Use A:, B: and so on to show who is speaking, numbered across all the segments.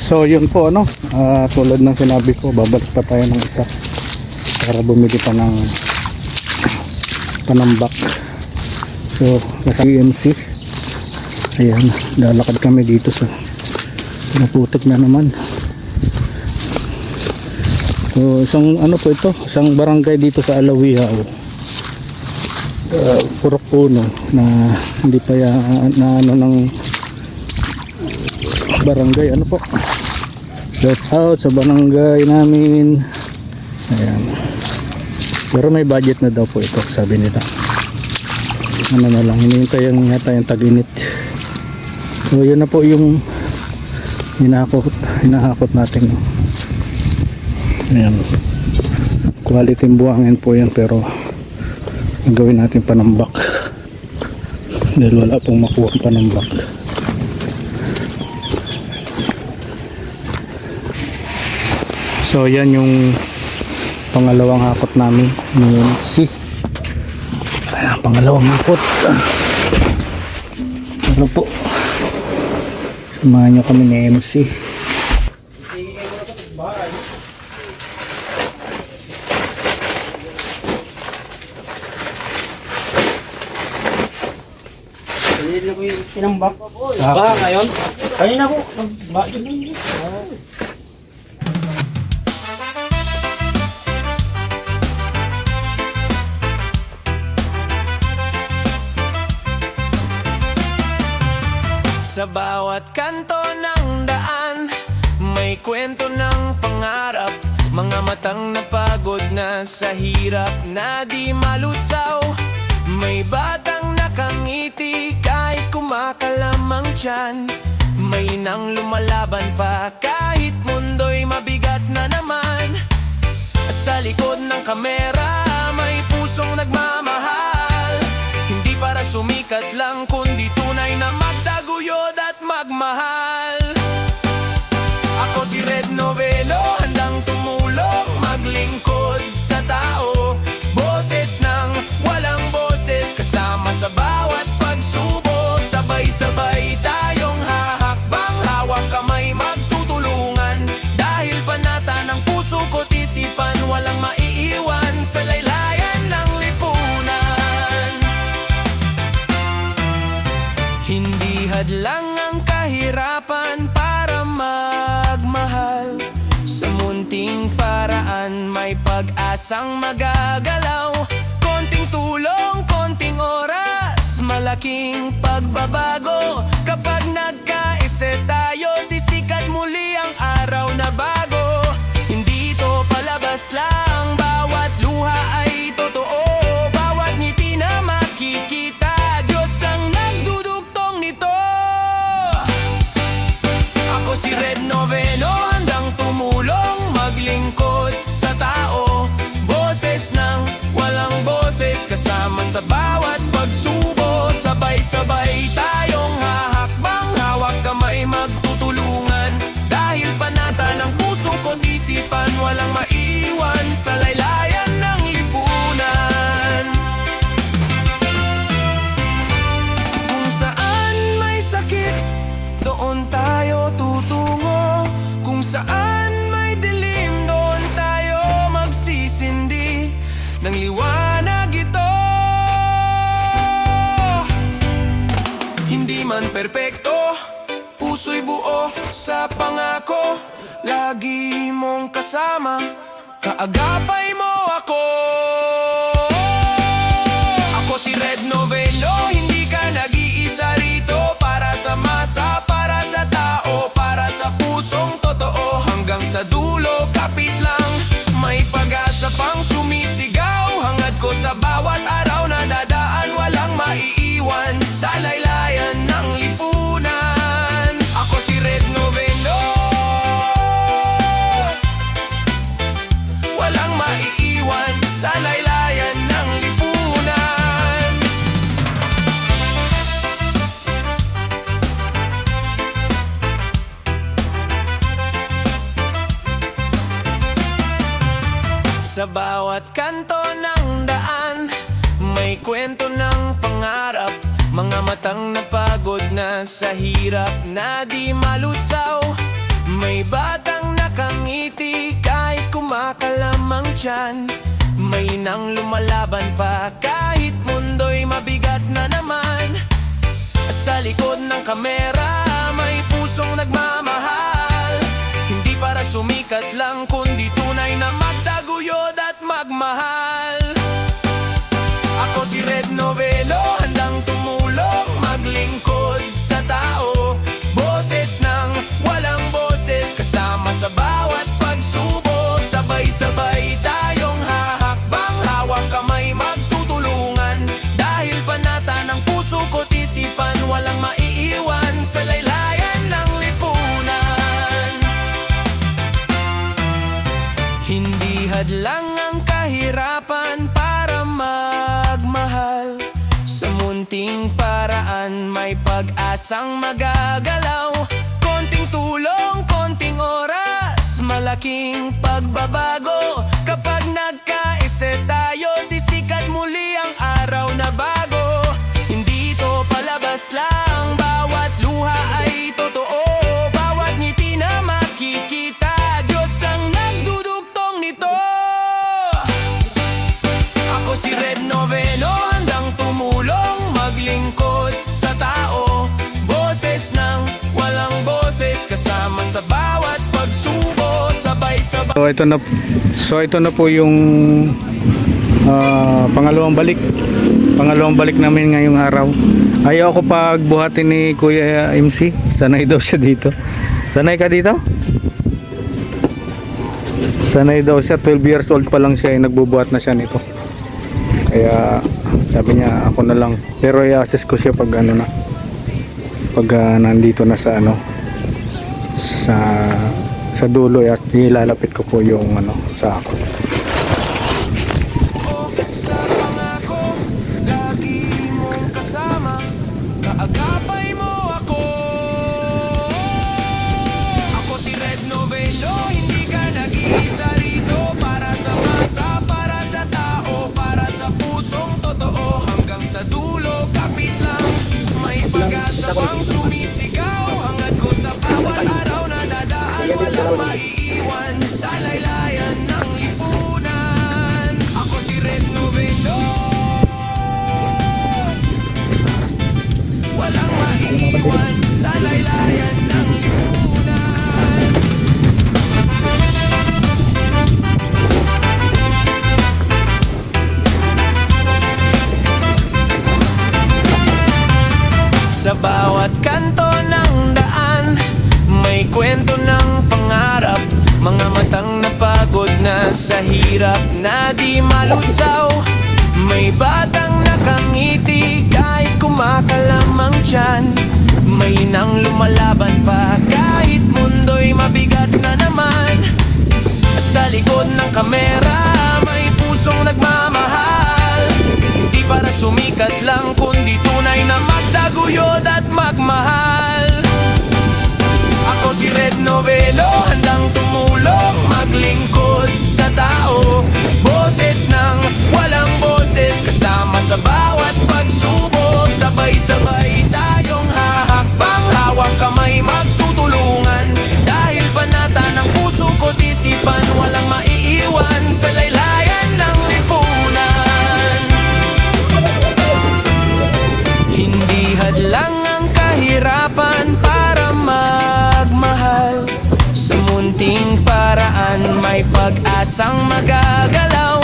A: So yun po ano, tulad ng sinabi ko, babalik pa tayo ng isa para bumili pa ng panambak. So nasa EMC, ayan, lalakad kami dito sa naputik na naman. So isang ano po ito, isang barangay dito sa Alawihaw, Purok Puno, na hindi pa na ano ng barangay, ano po, shout out sa barangay namin. Ayan, pero may budget na daw po ito, sabi nila. Ano na lang, hinihintay yung yata yung tag-init. So yun na po yung hinahakot natin. Ayan, quality buhangin po yan, pero gawin natin panambak dahil wala pong makuha panambak. So yan yung pangalawang hakot namin ng MC. Ayan, pangalawang hakot. Ano po, samahan nyo kami ni MC.
B: Tinambak ba ngayon? Kanina ko bakit din.
C: Sa bawat kanto ng daan, may kwento ng pangarap. Mga matang napagod na sa hirap na di malusaw. May batang nakangiti kahit kumakalamang tiyan. May nang lumalaban pa kahit mundo'y mabigat na naman. At sa likod ng kamera, may pusong nagmamahal. Hindi para sumikat lang, kundi tunay na magtaguyod at magmahal. Ako si Red Noveno, handang tumulong, maglingkod sa tao. Boses ng walang boses, kasama sa bawat pagsubok. Sabay-sabay tayong hahakbang, hawak kamay magtutulungan. Dahil panata ng puso ko't isipan, walang maiiwan sa laylayan ng lipunan. Hindi hadlang ang kahirapan para magmahal. Sa munting paraan may pag-asang magagalaw. Konting tulong, konting oras, malaking pagbabago. Kapag nagkaisa tayo, sisikat muli ang araw na bago. Hindi ito palabas lang, bawat luha ay totoo. Bawat ngiti na makikita, Diyos ang nagdudugtong nito. Ako si Red Noveno, handang tumulong, maglingkod sa tao. Boses ng walang boses, kasama sa bawat pagsubo. Sabay-sabay tayong hahakbang, hawak kamay magtutulungan. Dahil panata ng puso ko't isipan, walang maiwan sa laylayan ng lipunan. Kung saan may sakit, doon tayo tutungo. Kung saan may dilim, doon tayo magsisindi ng liwanag ito. Hindi man perpekto, puso'y buo sa pangako. Lagi mong kasama, kaagapay mo ako. Ako si Red Noveno, hindi ka nag-iisa rito. Para sa masa, para sa tao, para sa pusong totoo. Hanggang sa dulo, kapit lang, may pag-asa pang sumisigaw. Hangad ko sa bawat araw na dadaan, walang maiiwan sa laylayan ng lipunan. Ako si Red Noveno, walang maiiwan sa laylayan ng lipunan. Sa bawat kanto ng daan, may kwento ng pangarap. Mga matang napagod na sa hirap na di malusaw. May May batang nakangiti kahit kumakalamang tiyan. May nang lumalaban pa kahit mundo'y mabigat na naman. At sa likod ng kamera may pusong nagmamahal. Hindi para sumikat lang kundi tunay na magtaguyod at magmahal. Ako si Red Novelo, handang tumulong, maglingkod sa tao. Boses ng walang boses, kasama sa bawat pagsubok. Sabay-sabay tayong hahakbang, hawak kamay magtutulungan. Dahil panata ng puso ko't isipan, walang maiiwan sa laylayan ng lipunan. Hindi hadlang ang kahirapan para magmahal. Sa munting paraan may pag-asang magagalaw. Konting tulong, konting oras, malaking pagbabago. Kapag nagkaisa tayo, sisikat muli ang araw na bago. Hindi ito palabas lang, bawat luha ay totoo. Bawat ngiti na makikita, Diyos ang nagdudugtong nito. Ako si Red Novelo, handang tumulong, maglingkod sa tao. Boses ng walang boses, kasama sa bawat pagsubo. Sabay-sabay.
A: So ito na po yung pangalawang balik namin ngayong araw. Ayaw ko pagbuhatin ni Kuya MC. Sanay daw siya dito. Sanay ka dito? Sanay daw siya. 12 years old pa lang siya, nagbubuhat na siya nito. Kaya sabi niya ako na lang. Pero i-assess ko siya pag ano na, pag nandito na sa ano, sa dulo, at ilalapit ko po yung ano sa ako.
C: Sa pangako, lagi mong kasama, kaagapay mo ako. Ako si Red Novelo, hindi ka nag-iisa rito. Para sa masa, para sa tao, para sa pusong totoo. Hanggang sa dulo, kapit lang, may pag-asa pang sumisigaw. Hangad ko sa bawat araw na dadaan, walang maiiwan sa laylayan ng lipunan. Ako si Red Novelo, walang maiiwan sa laylayan ng lipunan. Sa bawat kanto ng daan may kwento ng pangarap. Mga matang napagod na sa hirap na di malusaw. May batang nakangiti kahit kumakalamang tiyan. May nang lumalaban pa kahit mundo'y mabigat na naman. At sa likod ng kamera may pusong nagmamahal. Hindi para sumikat lang kundi tunay na magtaguyod at magmahal. Ako si Red Novelo, handang tumulong, maglingkod sa tao. Boses ng walang boses, kasama sa bawat pagsubok. Sabay-sabay tayong hahakbang, hawak kamay magtutulungan. Dahil panata ng puso ko't isipan, walang maiiwan sa laylayan ng lipunan. Hindi hadlang ang kahirapan para magmahal. Sa munting paraan may pag-asang magagalaw.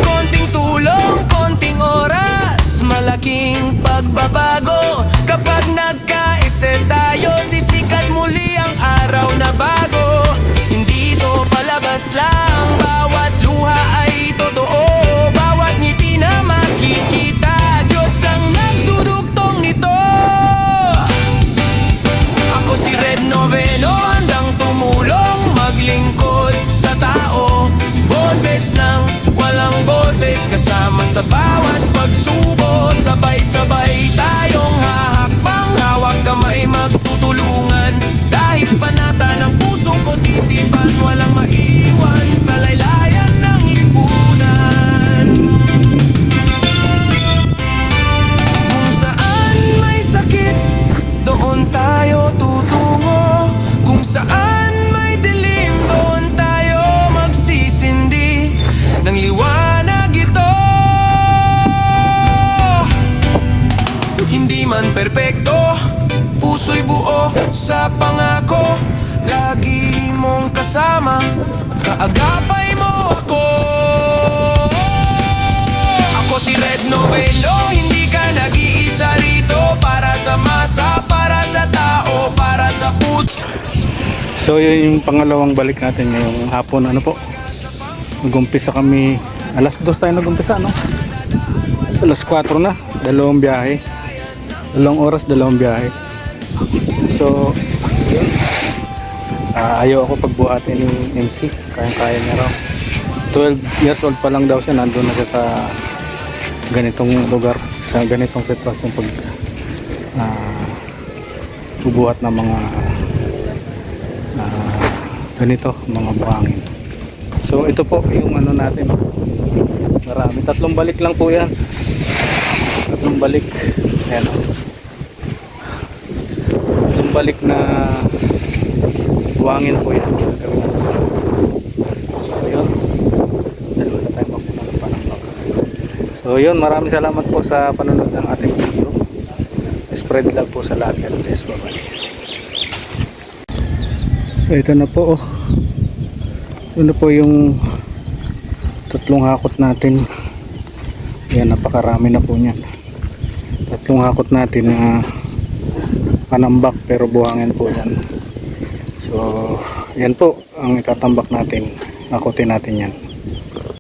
C: Konting tulong, konting oras, malaking pagbabago. Kapag nagkaisa tayo, sisikat muli ang araw na bago. Hindi ito palabas lang, bawat luha ay totoo. Bawat ngiti na makikita, Diyos ang nagdudugtong nito. Ako si Red Novelo, handang tumulong, maglingkod sa tao. Boses ng walang boses, kasama sa bawat pagsubo. Sabay-sabay tayong hahakbang, hawak kamay magtutulungan. Dahil panata ng pusong ko't isipan, walang maiwan sa laylayan ng lipunan. Kung saan may sakit, doon tayo tutungo. Kung saan may sa pangako, lagi mong kasama, kaagapay mo ako. Ako si Red Novelo, hindi ka nag-iisa rito. Para sa masa, para sa tao, para sa puso.
A: So yun yung pangalawang balik natin ngayong hapon. Ano po, nag-umpisa kami alas 2 tayo nag-umpisa, no? Alas 4 na, dalawang biyahe, 2 oras, dalawang biyahe. So yun, ayaw ako pagbuhatin ni MC, kaya niya raw. 12 years old pa lang daw siya, nandun na siya sa ganitong lugar, sa ganitong sitwasyon pag bubuhat ng mga ganito, mga buhangin. So ito po yung ano natin, marami, 3 balik lang po yan, 3 balik, ayan o, 3 balik na buhangin po yan. So yun, dalawa na tayo mapunta ng Panambak. So yun, maraming salamat po sa panonood ng ating video. Spread love po sa lahat. Yes, bye-bye. So ito na po, oh. Ito na po yung 3 hakot natin. Yan, napakarami na po niyan. 3 hakot natin na panambak pero buhangin po yan. So yan po ang itatambak natin, hakotin natin yan.